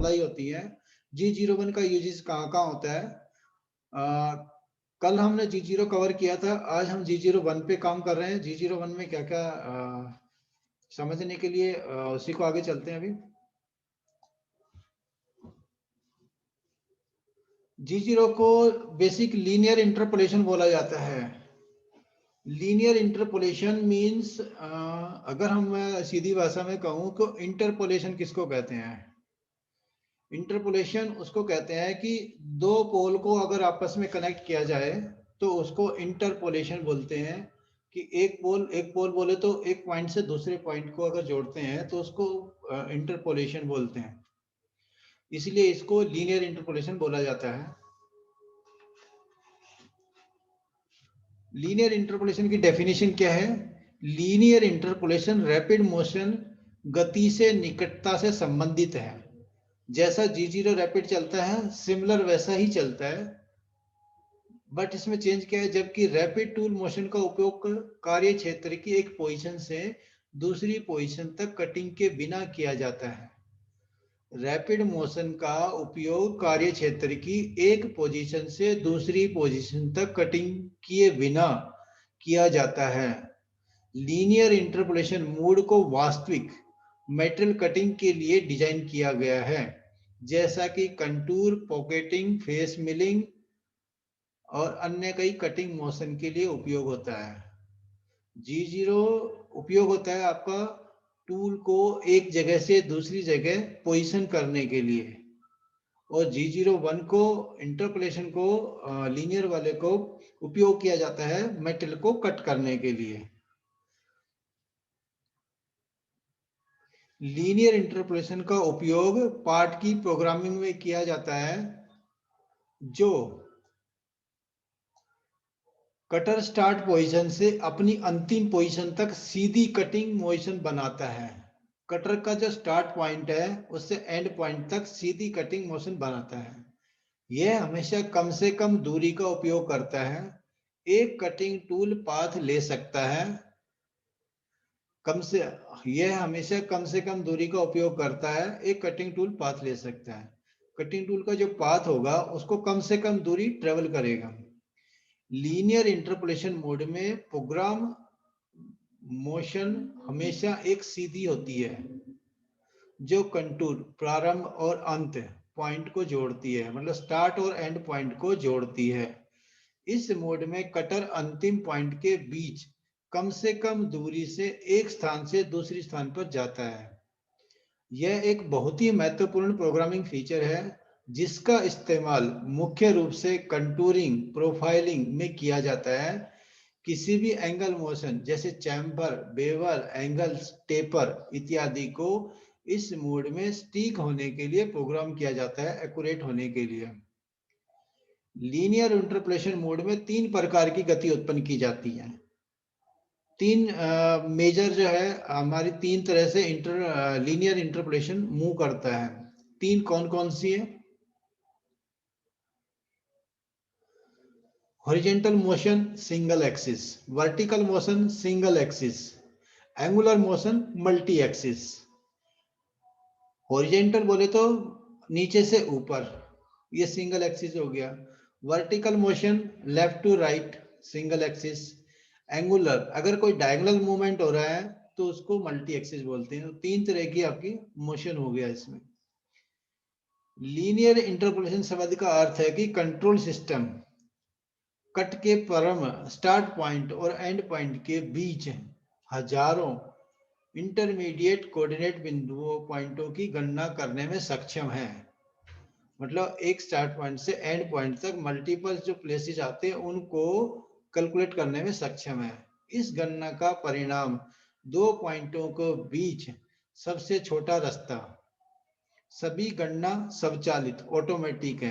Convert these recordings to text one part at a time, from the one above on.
Apply होती है। G01 का यूजेस कहाँ कहाँ होता है? कल हमने G0 कवर किया था, आज हम G01 पे काम कर रहे हैं। G01 में क्या क्या समझने के लिए उसी को आगे चलते हैं। अभी G0 को बेसिक लीनियर इंटरपोलेशन बोला जाता है। लीनियर इंटरपोलेशन मीन्स, अगर हम सीधी भाषा में कहूँ तो इंटरपोलेशन किसको कहते हैं? इंटरपोलेशन उसको कहते हैं कि दो पोल को अगर आपस में कनेक्ट किया जाए तो उसको इंटरपोलेशन बोलते हैं। कि एक पोल बोले तो एक पॉइंट से दूसरे पॉइंट को अगर जोड़ते हैं तो उसको इंटरपोलेशन बोलते हैं। इसलिए इसको लीनियर इंटरपोलेशन बोला जाता है। लीनियर इंटरपोलेशन की डेफिनेशन क्या है? लीनियर इंटरपोलेशन रैपिड मोशन गति से निकटता से संबंधित है। जैसा G0 रैपिड चलता है सिमिलर वैसा ही चलता है, बट इसमें चेंज क्या है? जबकि रैपिड टूल मोशन का उपयोग कार्य क्षेत्र की एक पोजीशन से दूसरी पोजीशन तक कटिंग के बिना किया जाता है। रैपिड मोशन का उपयोग कार्य क्षेत्र की एक पोजीशन से दूसरी पोजीशन तक कटिंग किए बिना किया जाता है। लीनियर इंटरपोलेशन मोड को वास्तविक मेटल कटिंग के लिए डिजाइन किया गया है, जैसा कि कंटूर, पॉकेटिंग, फेस मिलिंग और अन्य कई कटिंग मोशन के लिए उपयोग होता है। G0 उपयोग होता है आपका टूल को एक जगह से दूसरी जगह पोजीशन करने के लिए, और G01 को इंटरपोलेशन को लीनियर वाले को उपयोग किया जाता है मेटल को कट करने के लिए। लीनियर इंटरपोलेशन का उपयोग पार्ट की प्रोग्रामिंग में किया जाता है जो कटर स्टार्ट पोजीशन से अपनी अंतिम पोजीशन तक सीधी कटिंग मोशन बनाता है। कटर का जो स्टार्ट पॉइंट है उससे एंड पॉइंट तक सीधी कटिंग मोशन बनाता है। यह हमेशा कम से कम दूरी का उपयोग करता है। एक कटिंग टूल पाथ ले सकता है। यह हमेशा कम से कम दूरी का उपयोग करता है। एक कटिंग टूल पाथ ले सकता है। कटिंग टूल का जो पाथ होगा उसको कम से कम दूरी ट्रेवल करेगा। लीनियर इंटरपोलेशन मोड में प्रोग्राम मोशन हमेशा एक सीधी होती है जो कंटूर प्रारंभ और अंत पॉइंट को जोड़ती है, मतलब स्टार्ट और एंड पॉइंट को जोड़ती है। इस मोड में कटर अंतिम पॉइंट के बीच कम से कम दूरी से एक स्थान से दूसरे स्थान पर जाता है। यह एक बहुत ही महत्वपूर्ण प्रोग्रामिंग फीचर है जिसका इस्तेमाल मुख्य रूप से कंटूरिंग, प्रोफाइलिंग में किया जाता है। किसी भी एंगल मोशन जैसे चैम्बर, बेवल, एंगल्स, टेपर इत्यादि को इस मोड में स्टिक होने के लिए प्रोग्राम किया जाता है, एक्यूरेट होने के लिए। लीनियर इंटरपोलेशन मोड में तीन प्रकार की गति उत्पन्न की जाती है। तीन मेजर जो है हमारी तीन तरह से लीनियर इंटरपोलेशन मूव करता है। तीन कौन कौन सी है? Horizontal motion single axis, vertical motion single axis, angular motion multi axis. Horizontal बोले तो नीचे से ऊपर, ये सिंगल एक्सिस हो गया। Vertical motion left to right, single axis. Angular, अगर कोई डायगोनल मूवमेंट हो रहा है तो उसको मल्टी एक्सिस बोलते हैं। तो तीन तरह की आपकी मोशन हो गया इसमें। लीनियर इंटरपोलेशन शब्द का अर्थ है कि कंट्रोल सिस्टम कट के प्रारंभ, स्टार्ट पॉइंट और एंड पॉइंट के बीच हजारों इंटरमीडिएट कोऑर्डिनेट बिंदुओं, पॉइंटों की गणना करने में सक्षम है। मतलब एक स्टार्ट पॉइंट से एंड पॉइंट तक मल्टीपल जो प्लेसेस आते हैं उनको कैलकुलेट करने में सक्षम है। इस गणना का परिणाम दो पॉइंटों के बीच सबसे छोटा रास्ता। सभी गणना स्वचालित, ऑटोमेटिक है।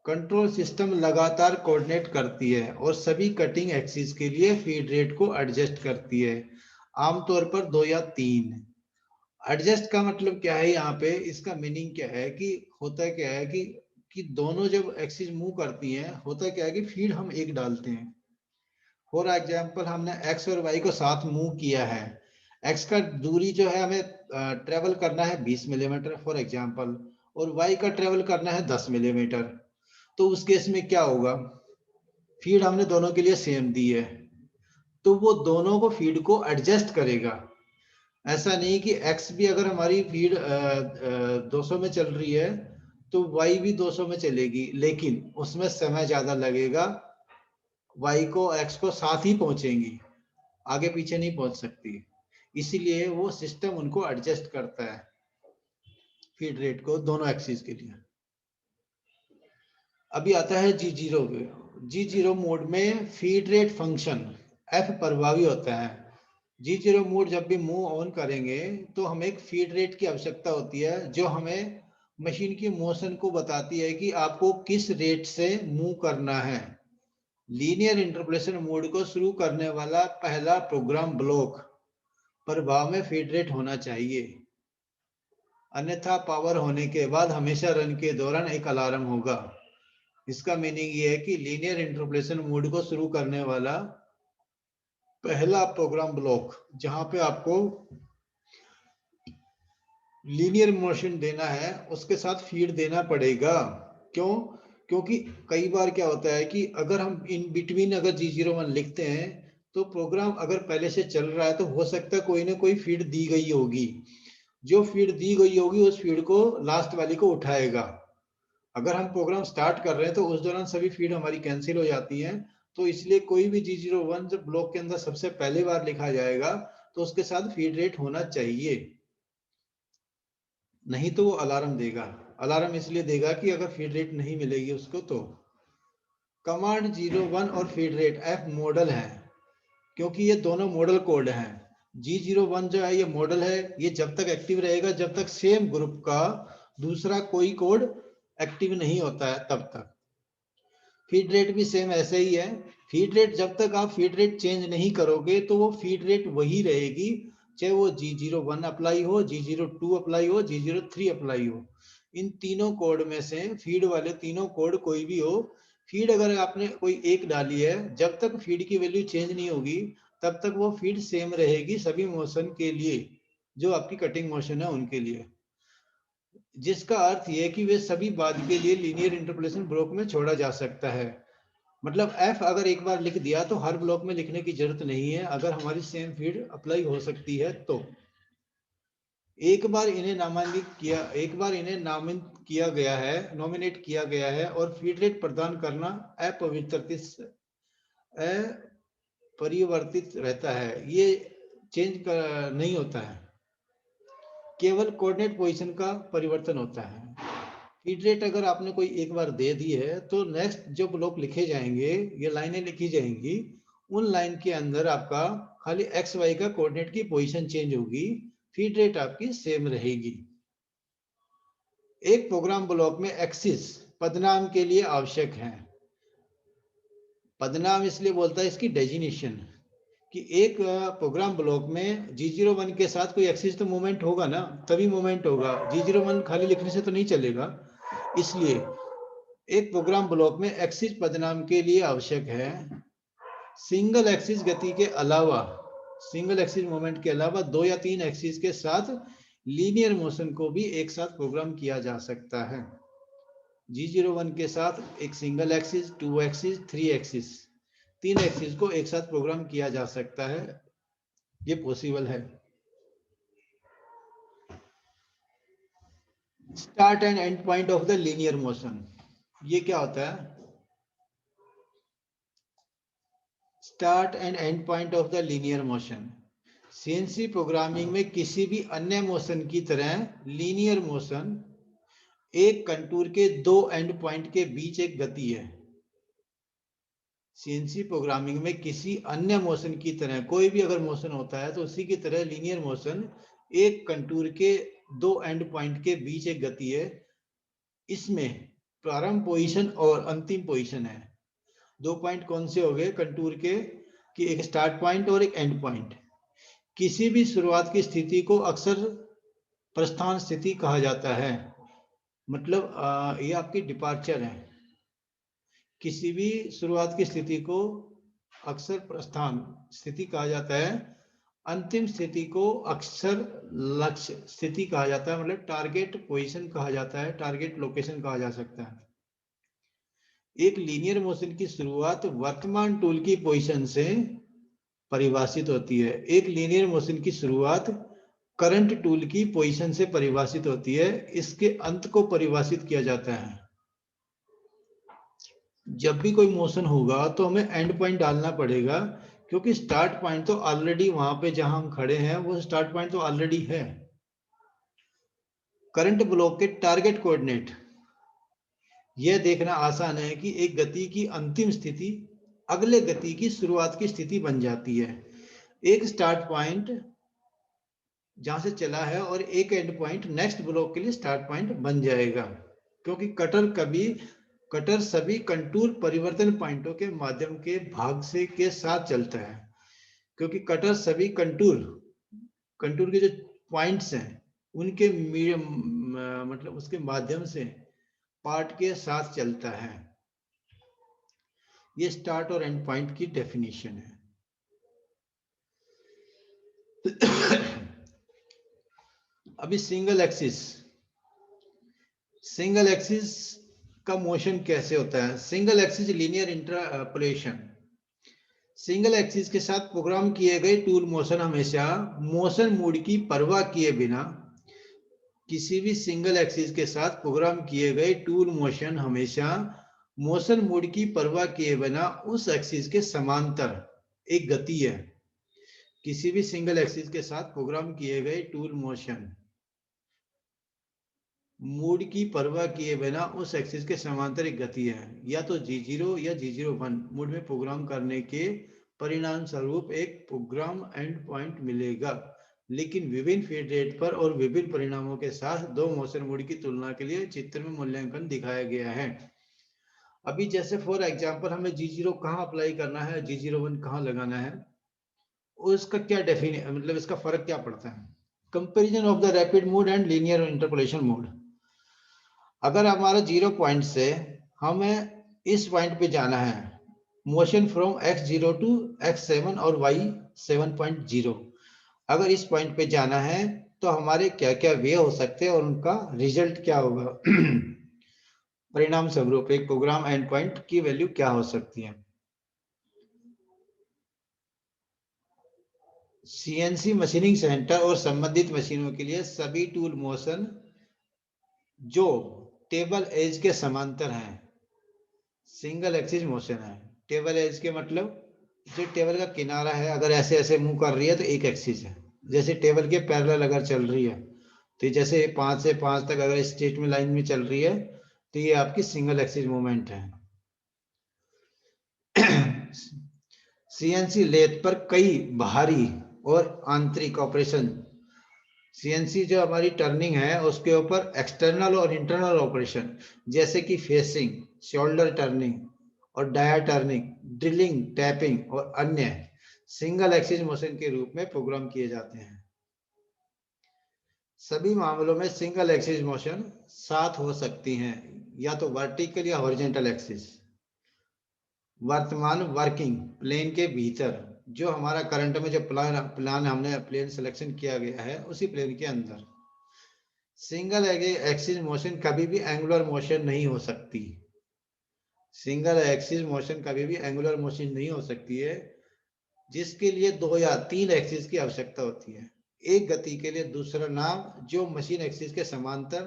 कंट्रोल सिस्टम लगातार कोऑर्डिनेट करती है और सभी कटिंग एक्सिस के लिए फीड रेट को एडजस्ट करती है, आमतौर पर 2 या 3। एडजस्ट का मतलब क्या है? यहाँ पे इसका मीनिंग क्या है कि होता क्या है कि दोनों जब एक्सिस मूव करती हैं, होता क्या है कि फीड हम एक डालते हैं। फॉर एग्जांपल हमने एक्स और वाई को साथ मूव किया है। एक्स का दूरी जो है हमें ट्रेवल करना है 20 मिलीमीटर फॉर एग्जांपल, और y का ट्रेवल करना है 10 मिलीमीटर, तो उस केस में क्या होगा, फीड हमने दोनों के लिए सेम दी है, तो वो दोनों को फीड को एडजस्ट करेगा। ऐसा नहीं कि x भी अगर हमारी फीड 200 में चल रही है तो y भी 200 में चलेगी, लेकिन उसमें समय ज्यादा लगेगा, y को x को साथ ही पहुंचेंगी, आगे पीछे नहीं पहुंच सकती, इसीलिए वो सिस्टम उनको एडजस्ट करता है फीड रेट को दोनों एक्सिस के लिए। अभी आता है G0 पे। G0 मोड में फीड रेट फंक्शन F प्रभावी होता है। G0 मोड जब भी मूव ऑन करेंगे तो हमें एक फीड रेट की आवश्यकता होती है, जो हमें मशीन की मोशन को बताती है कि आपको किस रेट से मूव करना है। लीनियर इंटरपोलेशन मोड को शुरू करने वाला पहला प्रोग्राम ब्लॉक प्रभाव में फीड रेट होना चाहिए, अन्यथा पावर होने के बाद हमेशा रन के दौरान एक अलार्म होगा। इसका मीनिंग ये है कि लीनियर इंटरपोलेशन मोड को शुरू करने वाला पहला प्रोग्राम ब्लॉक, जहां पे आपको लीनियर मोशन देना है, उसके साथ फीड देना पड़ेगा। क्यों? क्योंकि कई बार क्या होता है कि अगर हम इन बिटवीन अगर G01 लिखते हैं तो प्रोग्राम अगर पहले से चल रहा है तो हो सकता है कोई ना कोई फीड दी गई होगी, जो फीड दी गई होगी उस फीड को लास्ट वाली को उठाएगा। अगर हम प्रोग्राम स्टार्ट कर रहे हैं तो उस दौरान सभी फीड हमारी कैंसिल हो जाती हैं, तो इसलिए कोई भी G01 जब ब्लॉक के अंदर सबसे पहली बार लिखा जाएगा तो उसके साथ फीड रेट होना चाहिए, नहीं तो वो अलार्म देगा। अलार्म इसलिए देगा कि अगर फीड रेट नहीं मिलेगी उसको तो। कमांड 01 और फीड रेट F मॉडल है, क्योंकि ये दोनों मॉडल कोड हैं। G01 जो है ये मॉडल है, ये जब तक एक्टिव रहेगा जब तक सेम ग्रुप का दूसरा कोई कोड एक्टिव नहीं होता है तब तक। फीड रेट भी सेम ऐसे ही है। फीड रेट जब तक आप फीड रेट चेंज नहीं करोगे तो वो फीड रेट वही रहेगी, चाहे वो G01 अप्लाई हो, G02 अप्लाई हो, G03 अप्लाई हो। इन तीनों कोड में से फीड वाले तीनों कोड कोई भी हो, फीड अगर आपने कोई एक डाली है, जब तक फीड की वैल्यू चेंज नहीं होगी तब तक वो फीड सेम रहेगी सभी मोशन के लिए, जो आपकी कटिंग मोशन है उनके लिए, जिसका अर्थ ये कि वे सभी बाद के लिए लीनियर इंटरपोलेशन ब्लॉक में छोड़ा जा सकता है। मतलब F अगर एक बार लिख दिया तो हर ब्लॉक में लिखने की जरूरत नहीं है, अगर हमारी सेम फीड अप्लाई हो सकती है तो। एक बार इन्हें नामित किया गया है, नॉमिनेट किया गया है और फीड रेट प्रदान करना अपरिवर्तित रहता है, ये चेंज नहीं होता है, केवल कोऑर्डिनेट पोजीशन का परिवर्तन होता है। फीड रेट अगर आपने कोई एक बार दे दी है तो नेक्स्ट जो ब्लॉक लिखे जाएंगे, ये लाइनें लिखी जाएंगी, उन लाइन के अंदर आपका खाली एक्स वाई का कोऑर्डिनेट की पोजीशन चेंज होगी, फीड रेट आपकी सेम रहेगी। एक प्रोग्राम ब्लॉक में एक्सिस पदनाम के लिए आवश्यक है। पदनाम इसलिए बोलता है इसकी डेजिनेशन, कि एक प्रोग्राम ब्लॉक में G01 के साथ कोई एक्सिस तो मूवमेंट होगा ना, तभी मूवमेंट होगा, G01 खाली लिखने से तो नहीं चलेगा। इसलिए एक प्रोग्राम ब्लॉक में एक्सिस पदनाम के लिए आवश्यक है। सिंगल एक्सिस गति के अलावा, सिंगल एक्सिस मूवमेंट के अलावा 2 या 3 एक्सिस के साथ लीनियर मोशन को भी एक साथ प्रोग्राम किया जा सकता है। G01 के साथ एक single axis, 2 axis, 3 axis, 3 axis को एक साथ प्रोग्राम किया जा सकता है, ये पॉसिबल है। Start and and point of the linear motion, ये क्या होता है? Start and and point of the linear motion CNC programming में किसी भी अन्य मोशन की तरह लीनियर मोशन एक कंटूर के दो एंड पॉइंट के बीच एक गति है। सीएनसी प्रोग्रामिंग में किसी अन्य मोशन की तरह कोई भी अगर मोशन होता है तो उसी की तरह लीनियर मोशन एक कंटूर के दो एंड पॉइंट के बीच एक गति है। इसमें प्रारंभ पोजीशन और अंतिम पोजीशन है। दो पॉइंट कौन से हो गए कंटूर के, कि एक स्टार्ट पॉइंट और एक एंड पॉइंट। किसी भी शुरुआत की स्थिति को अक्सर प्रस्थान स्थिति कहा जाता है, मतलब ये आपकी डिपार्चर है। किसी भी शुरुआत की स्थिति को अक्सर प्रस्थान स्थिति कहा जाता है अंतिम स्थिति को अक्सर लक्ष्य स्थिति कहा जाता है, मतलब टारगेट पोजीशन कहा जाता है, टारगेट लोकेशन कहा जा सकता है। एक लीनियर मोशन की शुरुआत वर्तमान टूल की पोजीशन से परिभाषित होती है। एक लीनियर मोशन की शुरुआत करंट टूल की पोजीशन से परिभाषित होती है। इसके अंत को परिभाषित किया जाता है। जब भी कोई मोशन होगा तो हमें एंड पॉइंट डालना पड़ेगा, क्योंकि स्टार्ट पॉइंट तो ऑलरेडी वहां पे जहां हम खड़े हैं वो स्टार्ट पॉइंट तो ऑलरेडी है। करंट ब्लॉक के टारगेट कोऑर्डिनेट, यह देखना आसान है कि एक गति की अंतिम स्थिति अगले गति की शुरुआत की स्थिति बन जाती है। एक स्टार्ट पॉइंट जहां से चला है और एक एंड पॉइंट नेक्स्ट ब्लॉक के लिए स्टार्ट पॉइंट बन जाएगा, क्योंकि कटर सभी कंटूर परिवर्तन पॉइंटों के माध्यम के भाग से के साथ चलता है। क्योंकि कटर सभी कंटूर के जो पॉइंट्स हैं उनके मतलब उसके माध्यम से पार्ट के साथ चलता है। ये स्टार्ट और एंड पॉइंट की डेफिनेशन है। अभी सिंगल एक्सिस का मोशन कैसे होता है? Single axis linear interpolation. Single axis के साथ प्रोग्राम किए गए टूल मोशन हमेशा मोशन मोड की परवाह किए बिना किसी भी सिंगल एक्सिस के साथ प्रोग्राम किए गए टूल मोशन हमेशा मोशन मोड की परवाह किए बिना उस एक्सिस के समांतर एक गति है। किसी भी सिंगल एक्सिस के साथ प्रोग्राम किए गए टूल मोशन मोड की परवाह किए बिना उस एक्सिस के समांतर एक गति है। या तो G0 या G01 मोड में प्रोग्राम करने के परिणाम स्वरूप एक प्रोग्राम एंड पॉइंट मिलेगा, लेकिन विभिन्न फीड रेट पर और विभिन्न परिणामों के साथ दो मोशन मोड की तुलना के लिए चित्र में मूल्यांकन दिखाया गया है। अभी जैसे फॉर एग्जांपल हमें G0 कहाँ अप्लाई करना है, G01 कहाँ लगाना है, उसका क्या मतलब इसका फर्क क्या पड़ता है? Comparison of the rapid mode and linear interpolation mode. अगर हमारा 0 पॉइंट से हमें इस पॉइंट पे जाना है, motion from x0 to x7 और y7.0, अगर इस पॉइंट पे जाना है तो हमारे क्या क्या वे हो सकते हैं और उनका रिजल्ट क्या होगा? परिणाम स्वरूप एक प्रोग्राम एंड पॉइंट की वैल्यू क्या हो सकती है? सीएनसी मशीनिंग सेंटर और संबंधित मशीनों के लिए सभी टूल मोशन जो टेबल एज के समांतर हैं सिंगल एक्सिस मोशन है। टेबल एज के मतलब जो टेबल का किनारा है अगर ऐसे ऐसे मूव कर रही है तो एक एक्सिस है। जैसे टेबल के पैरेलल अगर चल रही है तो जैसे 5 से 5 तक अगर स्ट्रेट में लाइन में चल रही है तो ये आपकी सिंगल एक्सिस मूवमेंट है। सीएनसी लेथ पर कई बाहरी और आंतरिक ऑपरेशन, सीएनसी जो हमारी टर्निंग है उसके ऊपर एक्सटर्नल और इंटरनल ऑपरेशन जैसे कि फेसिंग, शोल्डर टर्निंग और डाया टर्निंग, ड्रिलिंग, टैपिंग और अन्य सिंगल एक्सिस मोशन के रूप में प्रोग्राम किए जाते हैं। सभी मामलों में सिंगल एक्सिस मोशन साथ हो सकती हैं, या तो वर्टिकल या हॉरिजॉन्टल एक्सिस। वर्तमान वर्किंग प्लेन के भीतर जो हमारा करंट में जो प्लान हमने प्लेन सिलेक्शन किया गया है उसी प्लेन के अंदर सिंगल एक्सिस मोशन कभी भी एंगुलर मोशन नहीं हो सकती। सिंगल एक्सिस मोशन कभी भी एंगुलर मोशन नहीं हो सकती है, जिसके लिए 2 या 3 एक्सिस की आवश्यकता होती है। एक गति के लिए दूसरा नाम जो मशीन एक्सिस के समांतर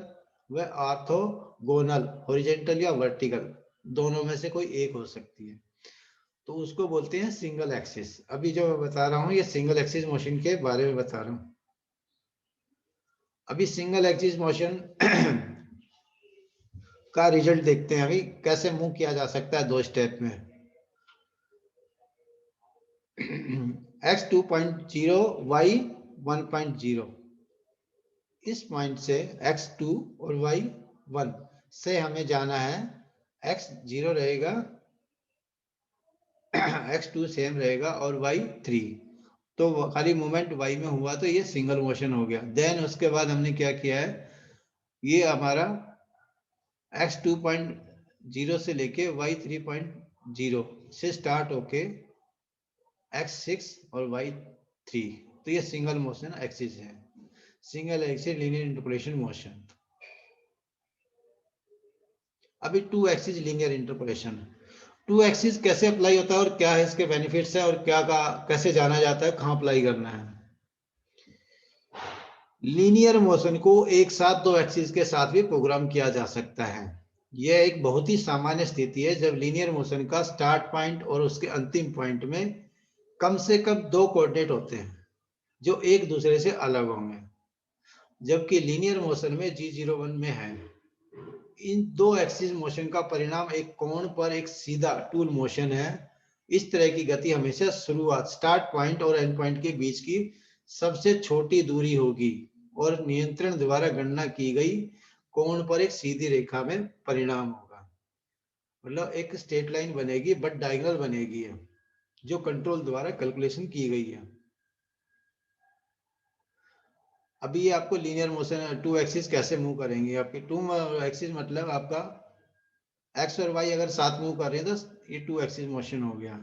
व ऑर्थोगोनल, हॉरिजॉन्टल या वर्टिकल दोनों में से कोई एक हो सकती है, तो उसको बोलते हैं सिंगल एक्सिस। अभी जो मैं बता रहा हूँ ये सिंगल एक्सिस मोशन के बारे में बता रहा हूँ। अभी सिंगल एक्सिस मोशन का रिजल्ट देखते हैं अभी कैसे मूव किया जा सकता है 2 स्टेप में। x2.0 y1.0, इस पॉइंट से x2 और y1 से हमें जाना है, x0 रहेगा x2 सेम रहेगा और y3, तो खाली मूवमेंट y में हुआ तो ये सिंगल मोशन हो गया। देन उसके बाद हमने क्या किया है, ये हमारा x2.0 से लेके y3.0 से स्टार्ट होके x6 और y3, तो ये सिंगल मोशन एक्सिस है, single axis linear interpolation motion. अभी two axis linear interpolation, two axis कैसे अप्लाई होता है और क्या है इसके बेनिफिट्स है और क्या का कैसे जाना जाता है, कहाँ अप्लाई करना है। लीनियर मोशन को एक साथ दो एक्सिस के साथ भी प्रोग्राम किया जा सकता है। यह एक बहुत ही सामान्य स्थिति है जब लीनियर मोशन का स्टार्ट पॉइंट और उसके अंतिम पॉइंट में कम से कम दो कोऑर्डिनेट होते हैं जो एक दूसरे से अलग होंगे। जबकि लीनियर मोशन में G01 में है, इन दो एक्सिस मोशन का परिणाम एक कोण पर एक सीधा टूल मोशन है। इस तरह की गति हमेशा शुरुआत स्टार्ट पॉइंट और एंड पॉइंट के बीच की सबसे छोटी दूरी होगी और नियंत्रण द्वारा गणना की गई कोण पर एक सीधी रेखा में परिणाम होगा। मतलब एक स्ट्रेट लाइन बनेगी बट डायगोनल बनेगी जो कंट्रोल द्वारा कैलकुलेशन की गई है। अभी ये आपको लीनियर मोशन टू एक्सिस कैसे मूव करेंगे, आपके टू एक्सिस मतलब आपका एक्स और वाई अगर साथ मूव कर रहे हैं तो ये टू एक्सिस मोशन हो गया।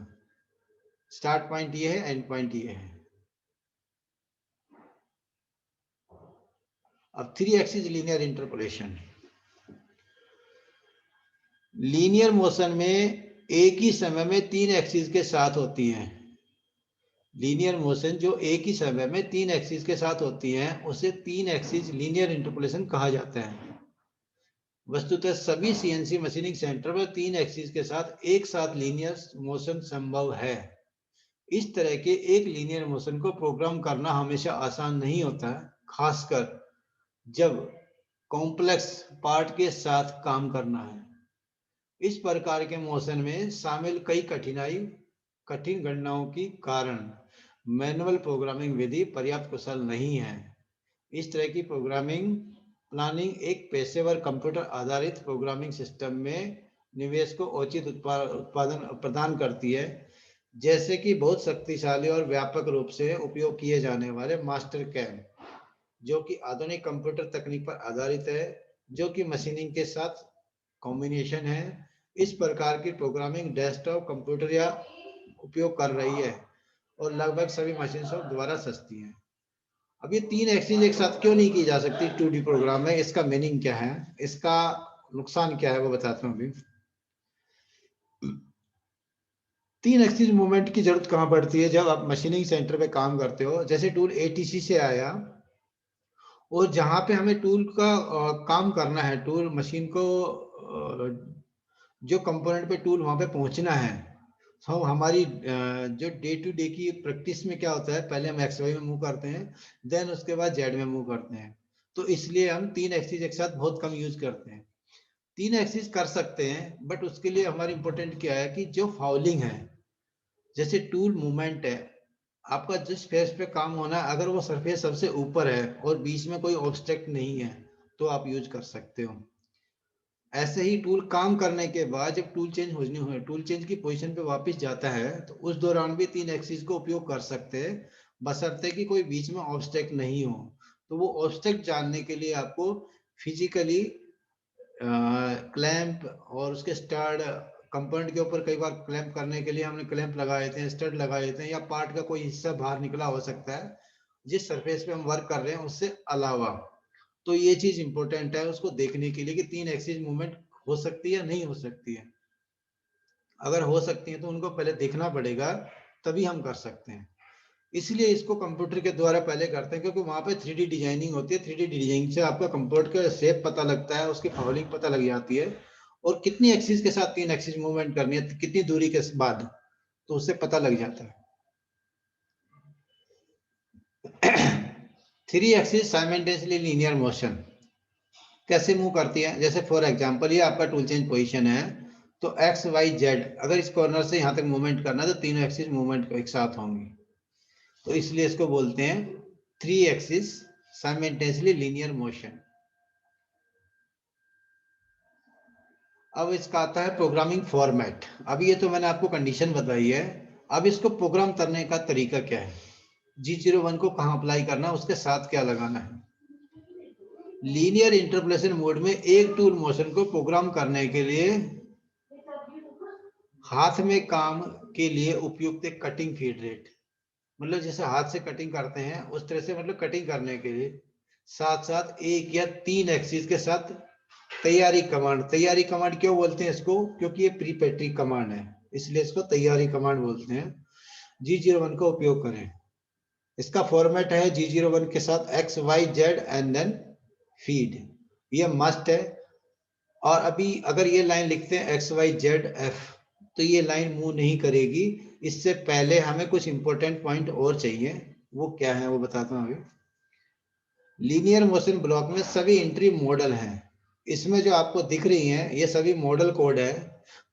स्टार्ट पॉइंट ये है, एंड पॉइंट ये है। अब three axis linear interpolation, linear motion में एक ही समय में तीन एक्सिस के साथ होती है। लीनियर मोशन जो एक ही समय में तीन एक्सिस के साथ होती है उसे तीन एक्सिस लीनियर इंटरपोलेशन कहा जाता है। वस्तुतः सभी सीएनसी मशीनिंग सेंटर में तीन एक्सिस के साथ एक साथ लीनियर मोशन संभव है। इस तरह के एक लीनियर मोशन को प्रोग्राम करना हमेशा आसान नहीं होता है, खासकर जब कॉम्प्लेक्स पार्ट के साथ काम करना है। इस प्रकार के मोशन में शामिल कई कठिन गणनाओं के कारण मैनुअल प्रोग्रामिंग विधि पर्याप्त कुशल नहीं है। इस तरह की प्रोग्रामिंग प्लानिंग एक पेशेवर कंप्यूटर आधारित प्रोग्रामिंग सिस्टम में निवेश को उचित उत्पादन प्रदान करती है, जैसे कि बहुत शक्तिशाली और व्यापक रूप से उपयोग किए जाने वाले मास्टर कैम, जो कि आधुनिक कंप्यूटर तकनीक पर आधारित है, जो कि मशीनिंग के साथ कॉम्बिनेशन है। इस प्रकार की प्रोग्रामिंग डेस्कटॉप कंप्यूटर या उपयोग कर रही है और लगभग सभी मशीन द्वारा सस्ती है। अब ये तीन एक्सिस एक साथ क्यों नहीं की जा सकती 2D प्रोग्राम में, इसका मीनिंग क्या है, इसका नुकसान क्या है वो बताता हूँ। अभी तीन एक्सिस मूवमेंट की जरूरत कहाँ पड़ती है, जब आप मशीनिंग सेंटर पे काम करते हो, जैसे टूल ATC से आया और जहां पे हमें टूल का काम करना है, टूल मशीन को जो कंपोनेंट पे टूल वहां पे पहुंचना है, तो हमारी जो डे टू डे की प्रैक्टिस में क्या होता है, पहले हम XY में मूव करते हैं, देन उसके बाद Z में मूव करते हैं। तो इसलिए हम तीन एक्सिस एक साथ बहुत कम यूज करते हैं। तीन एक्सिस कर सकते हैं बट उसके लिए हमारी इंपॉर्टेंट क्या है कि जो फाउलिंग है, जैसे टूल मूवमेंट है, आपका जिस फेस पे काम होना है, अगर वो सरफेस सबसे ऊपर है और बीच में कोई ऑब्स्ट्रक्ट नहीं है तो आप यूज कर सकते हो। ऐसे ही टूल काम करने के बाद जब टूल चेंज होनी हो, टूल चेंज की पोजीशन पे वापस जाता है, तो उस दौरान भी तीन एक्सिस को उपयोग कर सकते हैं, बशर्ते कि कोई बीच में ऑब्स्ट्रक्ट नहीं हो। तो वो ऑब्स्ट्रक्ट जानने के लिए आपको फिजिकली क्लैंप और उसके स्टड, कंपोनेंट के ऊपर कई बार क्लैंप करने के लिए हमने क्लैंप लगाए थे, स्टड लगाए थे, या पार्ट का कोई हिस्सा बाहर निकला हो सकता है जिस सरफेस पे हम वर्क कर रहे हैं उससे अलावा। तो ये चीज इंपॉर्टेंट है उसको देखने के लिए कि तीन एक्सिस मूवमेंट हो सकती है या नहीं हो सकती है। अगर हो सकती है तो उनको पहले देखना पड़ेगा, तभी हम कर सकते हैं। इसलिए इसको कंप्यूटर के द्वारा पहले करते हैं, क्योंकि वहां पे 3D डिजाइनिंग होती है। 3D डिजाइनिंग से आपका कंप्यूटर का शेप पता लगता है, उसकी फाउलिंग पता लग जाती है, और कितनी एक्सिस के साथ तीन एक्सिस मूवमेंट करनी है, कितनी दूरी के बाद, तो उससे पता लग जाता है। Three axis simultaneously linear motion कैसे मूव करती है, जैसे फॉर एग्जांपल ये आपका टूल चेंज पोजीशन है, तो XYZ अगर इस कॉर्नर से यहां तक मूवमेंट करना है तो तीनों एक्सिस मूवमेंट एक साथ होंगी, तो इसलिए इसको बोलते हैं three axis simultaneously linear motion. अब इसका आता है प्रोग्रामिंग फॉर्मेट। अब ये तो मैंने आपको कंडीशन बताई है, अब इसको प्रोग्राम करने का तरीका क्या है, G01 को कहां अप्लाई करना, उसके साथ क्या लगाना है। लीनियर इंटरपोलेशन मोड में एक टूल मोशन को प्रोग्राम करने के लिए हाथ में काम के लिए उपयुक्त कटिंग फीड रेट, मतलब जैसे हाथ से कटिंग करते हैं उस तरह से, मतलब कटिंग करने के लिए साथ साथ 1 या 3 एक्सिस के साथ तैयारी कमांड। तैयारी कमांड क्यों बोलते हैं इसको? क्योंकि ये प्रीपेट्री कमांड है, इसलिए इसको तैयारी कमांड बोलते हैं। G01 का उपयोग करें। इसका फॉर्मेट है G01 के साथ XYZ एंड देन फीड, ये मस्ट है। और अभी अगर ये लाइन लिखते हैं XYZF तो ये लाइन मूव नहीं करेगी। इससे पहले हमें कुछ इंपॉर्टेंट पॉइंट और चाहिए, वो क्या है वो बताता हूँ अभी। लीनियर मोशन ब्लॉक में सभी एंट्री मॉडल हैं। इसमें जो आपको दिख रही हैं ये सभी मॉडल कोड है।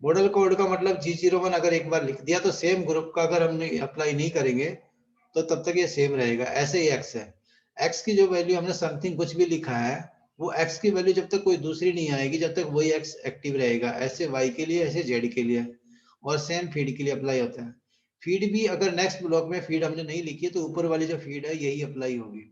मॉडल कोड का मतलब G01 अगर एक बार लिख दिया तो सेम ग्रुप का अगर हमने अप्लाई नहीं करेंगे तो तब तक ये सेम रहेगा। ऐसे ही एक्स है, एक्स की जो वैल्यू हमने समथिंग कुछ भी लिखा है वो एक्स की वैल्यू जब तक कोई दूसरी नहीं आएगी जब तक वही एक्स एक्टिव रहेगा। ऐसे वाई के लिए, ऐसे जेड के लिए, और सेम फीड के लिए अप्लाई होता है। फीड भी अगर नेक्स्ट ब्लॉक में फीड हमने नहीं लिखी है तो ऊपर वाली जो फीड है यही अप्लाई होगी।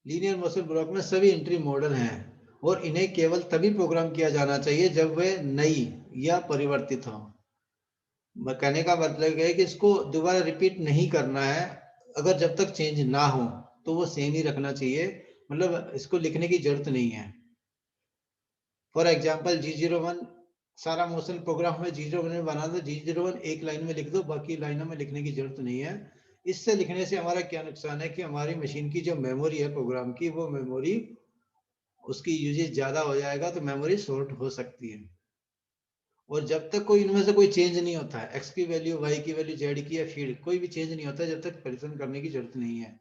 लीनियर मोशन ब्लॉक में सभी एंट्री मॉडल हैं और इन्हें केवल तभी प्रोग्राम किया जाना चाहिए जब वे नई या परिवर्तित हो। कहने का मतलब है कि इसको दोबारा रिपीट नहीं करना है। अगर जब तक चेंज ना हो तो वो सेम ही रखना चाहिए, मतलब इसको लिखने की जरूरत नहीं है। फॉर एग्जाम्पल G01 सारा मोशन प्रोग्राम हमें G01 में बना दो, G01 एक लाइन में लिख दो, बाकी लाइनों में लिखने की जरूरत नहीं है। इससे लिखने से हमारा क्या नुकसान है कि हमारी मशीन की जो मेमोरी है प्रोग्राम की, वो मेमोरी उसकी यूजेज ज्यादा हो जाएगा तो मेमोरी शॉर्ट हो सकती है। और जब तक कोई इनमें से कोई चेंज नहीं होता है, एक्स की वैल्यू, वाई की वैल्यू, जेड की या फीड, कोई भी चेंज नहीं होता है, जब तक परेशान करने की जरूरत नहीं है।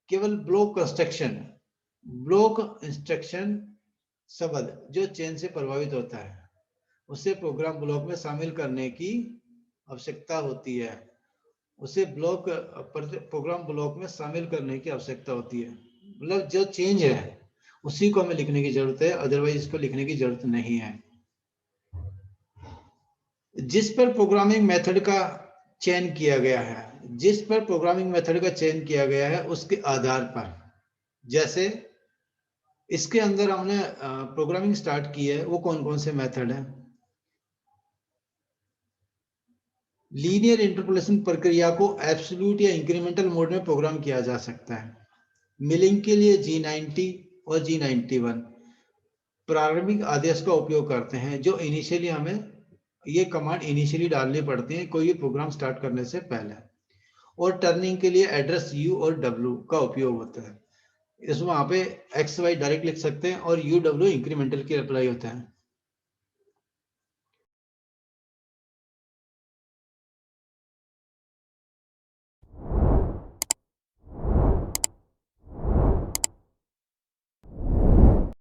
केवल ब्लॉक कंस्ट्रक्शन, ब्लॉक इंस्ट्रक्शन शब्द जो चेंज से प्रभावित होता है उसे प्रोग्राम ब्लॉक में शामिल करने की आवश्यकता होती है। उसे ब्लॉक प्रोग्राम ब्लॉक में शामिल करने की आवश्यकता होती है। मतलब जो चेंज है उसी को हमें लिखने की जरूरत है, अदरवाइज इसको लिखने की जरूरत नहीं है। जिस पर प्रोग्रामिंग मेथड का चयन किया गया है, जिस पर प्रोग्रामिंग मेथड का चयन किया गया है उसके आधार पर, जैसे इसके अंदर हमने प्रोग्रामिंग स्टार्ट की है, वो कौन कौन से मेथड है। लीनियर इंटरपोलेशन प्रक्रिया को एब्सोल्यूट या इंक्रीमेंटल मोड में प्रोग्राम किया जा सकता है। मिलिंग के लिए G90 और G91 प्रारंभिक आदेश का उपयोग करते हैं, जो इनिशियली हमें ये कमांड इनिशियली डालनी पड़ती है कोई भी प्रोग्राम स्टार्ट करने से पहले। और टर्निंग के लिए एड्रेस U और W का उपयोग होता है। इसमें वहां पे XY डायरेक्ट लिख सकते हैं और UW इंक्रीमेंटल की अप्लाई होता है।